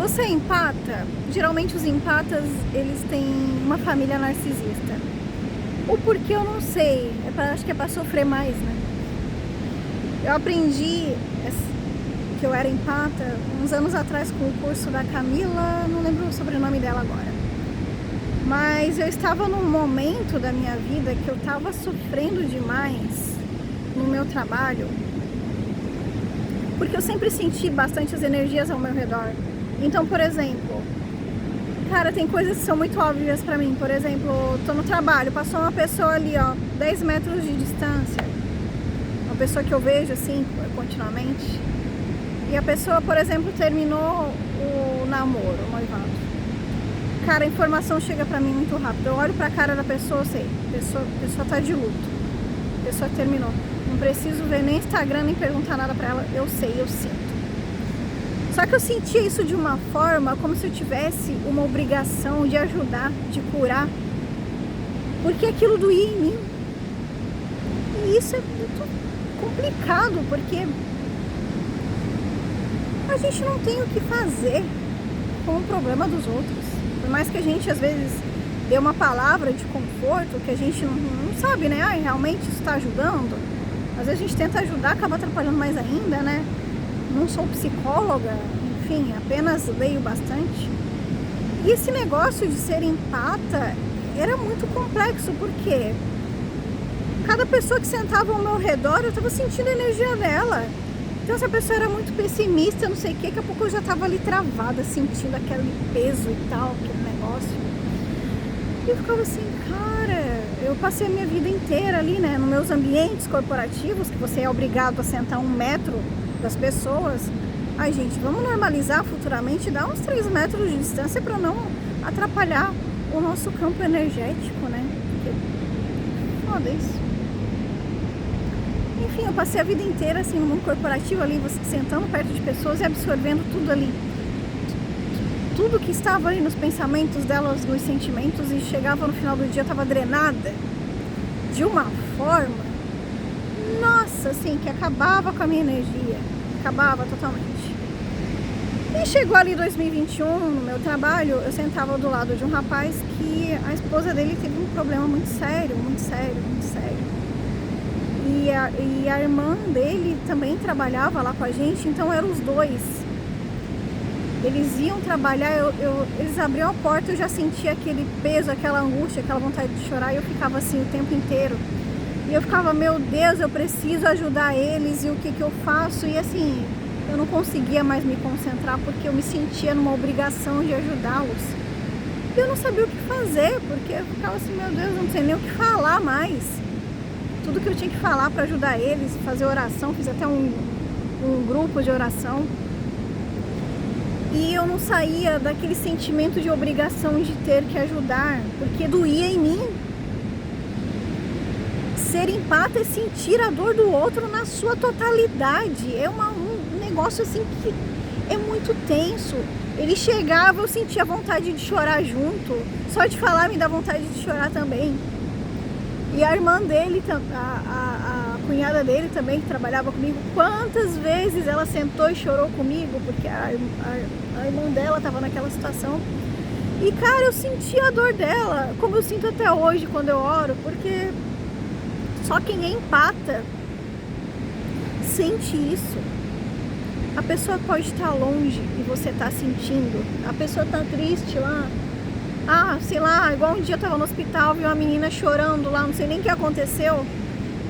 Você é empata? Geralmente os empatas, eles têm uma família narcisista. O porquê eu não sei, acho que é pra sofrer mais, né? Eu aprendi que eu era empata uns anos atrás com o curso da Camila, não lembro o sobrenome dela agora. Mas eu estava num momento da minha vida que eu estava sofrendo demais no meu trabalho, porque eu sempre senti bastante as energias ao meu redor. Então, por exemplo, cara, tem coisas que são muito óbvias pra mim. Por exemplo, tô no trabalho, passou uma pessoa ali, ó, 10 metros de distância, uma pessoa que eu vejo assim continuamente, e a pessoa, por exemplo, terminou o namoro, o noivado. Cara, a informação chega pra mim muito rápido. Eu olho pra cara da pessoa, eu sei, a pessoa tá de luto, a pessoa terminou. Não preciso ver nem Instagram, nem perguntar nada pra ela, eu sei, eu sinto. Só que eu sentia isso de uma forma como se eu tivesse uma obrigação de ajudar, de curar, porque aquilo doía em mim. E isso é muito complicado, porque a gente não tem o que fazer com o problema dos outros. Por mais que a gente às vezes dê uma palavra de conforto, que a gente não sabe, né? Ah, realmente isso está ajudando. Às vezes a gente tenta ajudar, acaba atrapalhando mais ainda, né? Não sou psicóloga, enfim, apenas leio bastante. E esse negócio de ser empata era muito complexo, porque cada pessoa que sentava ao meu redor, eu estava sentindo a energia dela. Então essa pessoa era muito pessimista, não sei o que, daqui a pouco eu já estava ali travada, sentindo aquele peso e tal, aquele negócio. E eu ficava assim, cara, eu passei a minha vida inteira ali, né, nos meus ambientes corporativos, que você é obrigado a sentar 1 metro das pessoas. Ai, gente, vamos normalizar futuramente, dar uns 3 metros de distância para não atrapalhar o nosso campo energético, né? Porque foda isso. Enfim, eu passei a vida inteira assim no mundo corporativo ali, você sentando perto de pessoas e absorvendo tudo ali. Tudo que estava ali nos pensamentos delas, nos sentimentos, e chegava no final do dia, eu estava drenada de uma forma, nossa, assim, que acabava com a minha energia, acabava totalmente. E chegou ali 2021, no meu trabalho, eu sentava do lado de um rapaz que a esposa dele teve um problema muito sério, muito sério, muito sério. E a irmã dele também trabalhava lá com a gente, então eram os dois. Eles iam trabalhar, eles abriam a porta, eu já sentia aquele peso, aquela angústia, aquela vontade de chorar, e eu ficava assim o tempo inteiro. E eu ficava, meu Deus, eu preciso ajudar eles, e o que eu faço? E assim, eu não conseguia mais me concentrar, porque eu me sentia numa obrigação de ajudá-los. E eu não sabia o que fazer, porque eu ficava assim, meu Deus, eu não sei nem o que falar mais. Tudo que eu tinha que falar para ajudar eles, fazer oração, fiz até um grupo de oração. E eu não saía daquele sentimento de obrigação de ter que ajudar, porque doía em mim. Ser empata é sentir a dor do outro na sua totalidade. É um negócio assim que é muito tenso. Ele chegava, eu sentia vontade de chorar junto. Só de falar me dá vontade de chorar também. E a irmã dele, a cunhada dele também, que trabalhava comigo, quantas vezes ela sentou e chorou comigo, porque a irmã dela estava naquela situação. E, cara, eu senti a dor dela, como eu sinto até hoje quando eu oro, porque só quem é empata sente isso. A pessoa pode estar longe e você está sentindo. A pessoa está triste lá. Ah, sei lá, igual um dia eu tava no hospital, vi uma menina chorando lá, não sei nem o que aconteceu.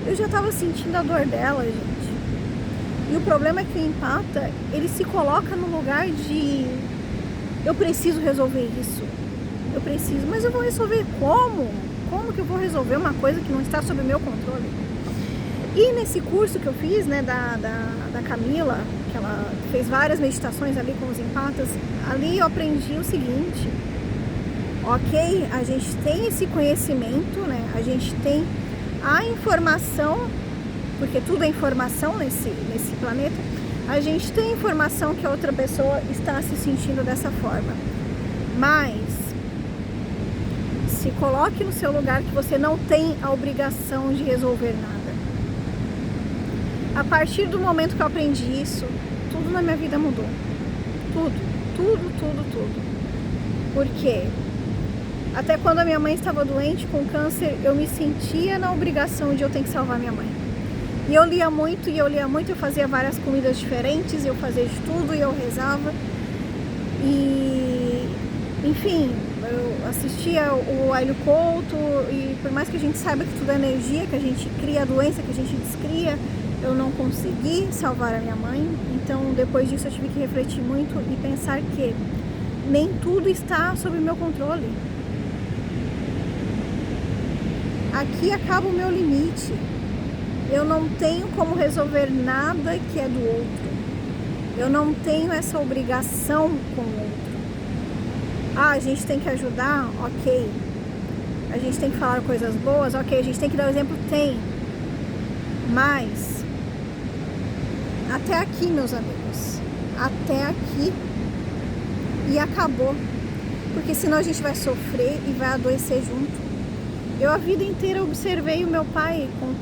Eu já tava sentindo a dor dela, gente. E o problema é que o empata, ele se coloca no lugar de eu preciso resolver isso. Eu preciso, mas eu vou resolver como? Como que eu vou resolver uma coisa que não está sob meu controle? E nesse curso que eu fiz, né, da Camila, que ela fez várias meditações ali com os empatas, ali eu aprendi o seguinte: ok, a gente tem esse conhecimento, né? A gente tem a informação, porque tudo é informação nesse planeta. A gente tem informação que a outra pessoa está se sentindo dessa forma. Mas se coloque no seu lugar, que você não tem a obrigação de resolver nada. A partir do momento que eu aprendi isso, tudo na minha vida mudou. tudo. Por quê? Até quando a minha mãe estava doente com câncer, eu me sentia na obrigação de eu ter que salvar minha mãe. E eu lia muito, eu fazia várias comidas diferentes, eu fazia de tudo e eu rezava. E, enfim, eu assistia o Hélio Couto e por mais que a gente saiba que tudo é energia, que a gente cria a doença, que a gente descria, eu não consegui salvar a minha mãe. Então, depois disso, eu tive que refletir muito e pensar que nem tudo está sob meu controle. Aqui acaba o meu limite. Eu não tenho como resolver nada que é do outro. Eu não tenho essa obrigação com o outro. A gente tem que ajudar? Ok. A gente tem que falar coisas boas? Ok. A gente tem que dar o exemplo? Tem. Mas, até aqui, meus amigos. Até aqui. E acabou. Porque senão a gente vai sofrer e vai adoecer junto. Eu a vida inteira observei o meu pai com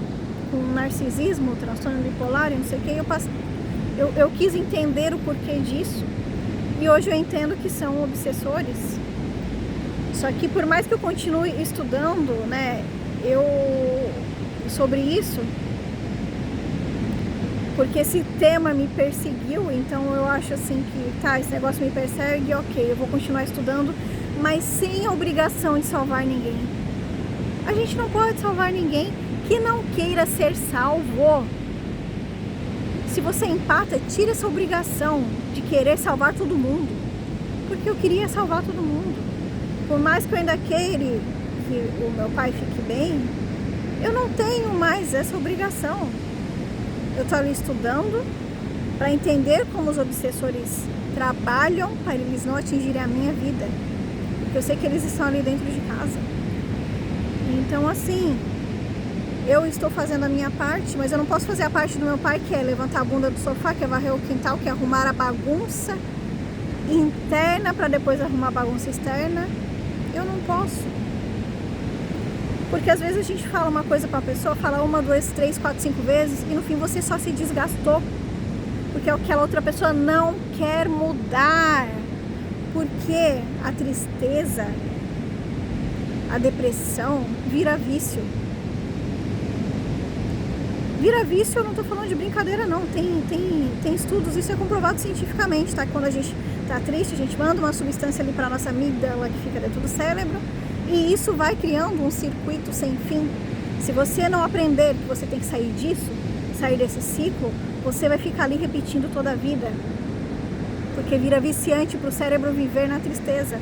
narcisismo, transtorno bipolar e não sei o que. Eu quis entender o porquê disso. E hoje eu entendo que são obsessores. Só que por mais que eu continue estudando, né, sobre isso, porque esse tema me perseguiu, então eu acho assim que, tá, esse negócio me persegue, ok, eu vou continuar estudando, mas sem a obrigação de salvar ninguém. A gente não pode salvar ninguém que não queira ser salvo. Se você empata, tira essa obrigação de querer salvar todo mundo. Porque eu queria salvar todo mundo. Por mais que eu ainda queira que o meu pai fique bem, eu não tenho mais essa obrigação. Eu estou ali estudando para entender como os obsessores trabalham para eles não atingirem a minha vida. Porque eu sei que eles estão ali dentro de casa. Então, assim, eu estou fazendo a minha parte, mas eu não posso fazer a parte do meu pai, que é levantar a bunda do sofá, que é varrer o quintal, que é arrumar a bagunça interna para depois arrumar a bagunça externa. Eu não posso. Porque às vezes a gente fala uma coisa para a pessoa, fala 1, 2, 3, 4, 5 vezes e no fim você só se desgastou. Porque aquela outra pessoa não quer mudar. Porque a tristeza, a depressão vira vício. Vira vício, eu não tô falando de brincadeira não, tem estudos, isso é comprovado cientificamente, tá? Quando a gente tá triste, a gente manda uma substância ali pra nossa amígdala que fica dentro do cérebro e isso vai criando um circuito sem fim. Se você não aprender que você tem que sair disso, sair desse ciclo, você vai ficar ali repetindo toda a vida. Porque vira viciante pro cérebro viver na tristeza.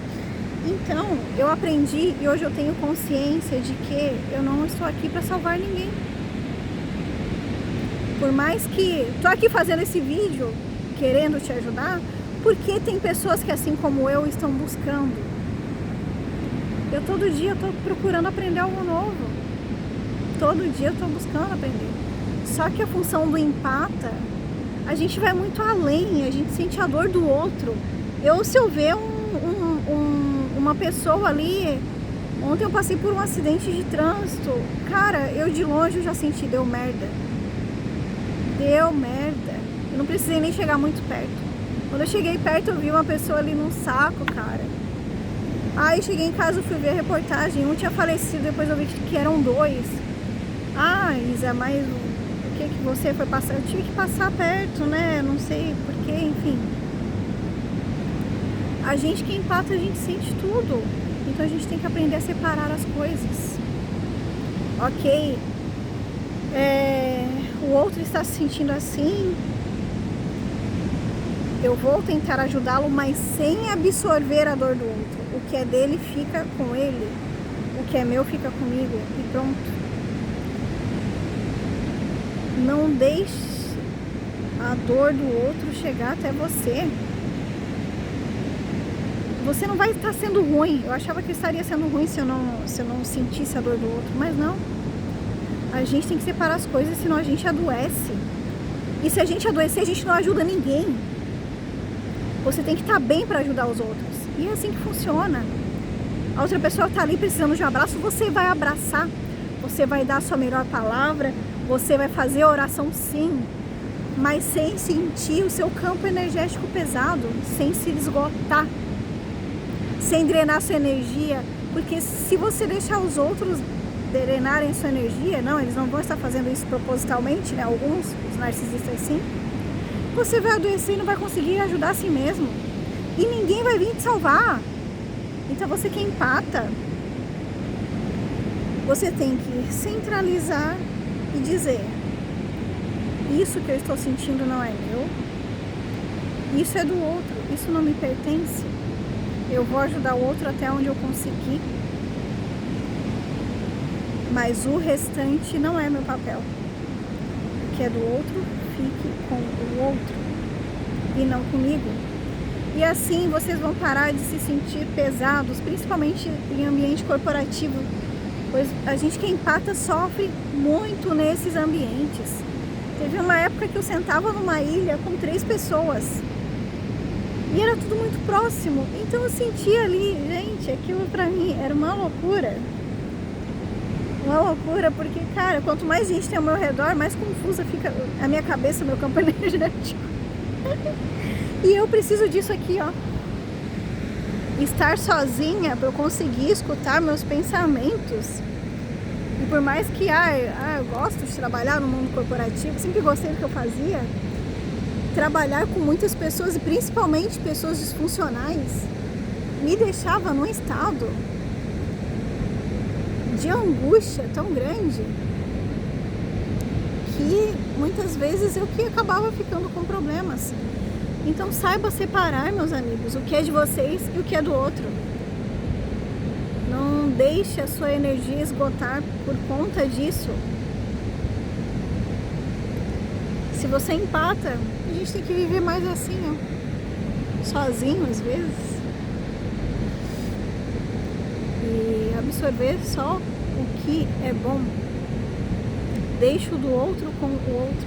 Então, eu aprendi e hoje eu tenho consciência de que eu não estou aqui para salvar ninguém. Por mais que estou aqui fazendo esse vídeo, querendo te ajudar, porque tem pessoas que, assim como eu, estão buscando. Eu todo dia estou procurando aprender algo novo. Todo dia eu estou buscando aprender. Só que a função do empata, a gente vai muito além, a gente sente a dor do outro. Se eu ver uma pessoa ali, ontem eu passei por um acidente de trânsito, cara, eu de longe eu já senti, deu merda. Eu não precisei nem chegar muito perto. Quando eu cheguei perto eu vi uma pessoa ali num saco, cara. Aí cheguei em casa, fui ver a reportagem, um tinha falecido, depois eu vi que eram 2. Ah, Isa, mas o que você foi passar? Eu tive que passar perto, né, não sei porquê, enfim. A gente que empata, a gente sente tudo. Então a gente tem que aprender a separar as coisas. Ok, o outro está se sentindo assim, eu vou tentar ajudá-lo, mas sem absorver a dor do outro. O que é dele fica com ele, o que é meu fica comigo e pronto. Não deixe a dor do outro chegar até você. Você não vai estar sendo ruim. Eu achava que eu estaria sendo ruim se eu não sentisse a dor do outro, mas não. A gente tem que separar as coisas, senão a gente adoece. E se a gente adoecer, a gente não ajuda ninguém. Você tem que estar bem para ajudar os outros. E é assim que funciona. A outra pessoa está ali precisando de um abraço, você vai abraçar. Você vai dar a sua melhor palavra. Você vai fazer a oração sim. mas sem sentir o seu campo energético pesado, sem se esgotar, sem drenar sua energia, porque se você deixar os outros drenarem sua energia, não, eles não vão estar fazendo isso propositalmente, né? Alguns, os narcisistas sim, você vai adoecer e não vai conseguir ajudar a si mesmo, e ninguém vai vir te salvar. Então você que empata, você tem que centralizar e dizer: isso que eu estou sentindo não é meu, isso é do outro, isso não me pertence, eu vou ajudar o outro até onde eu conseguir, mas o restante não é meu papel. O que é do outro, fique com o outro e não comigo. E assim vocês vão parar de se sentir pesados, principalmente em ambiente corporativo, pois a gente que empata sofre muito nesses ambientes. Teve uma época que eu sentava numa ilha com 3 pessoas e era tudo muito próximo, então eu sentia ali, gente, aquilo pra mim era uma loucura. Uma loucura, porque, cara, quanto mais gente tem ao meu redor, mais confusa fica a minha cabeça, meu campo energético. E eu preciso disso aqui, ó. Estar sozinha para eu conseguir escutar meus pensamentos. E por mais que eu gosto de trabalhar no mundo corporativo, sempre gostei do que eu fazia, trabalhar com muitas pessoas, e principalmente pessoas disfuncionais, me deixava num estado de angústia tão grande que muitas vezes eu que acabava ficando com problemas. Então saiba separar, meus amigos, o que é de vocês e o que é do outro. Não deixe a sua energia esgotar por conta disso. Se você empata, a gente tem que viver mais assim, ó, sozinho às vezes. E absorver só o que é bom. Deixa o do outro com o outro.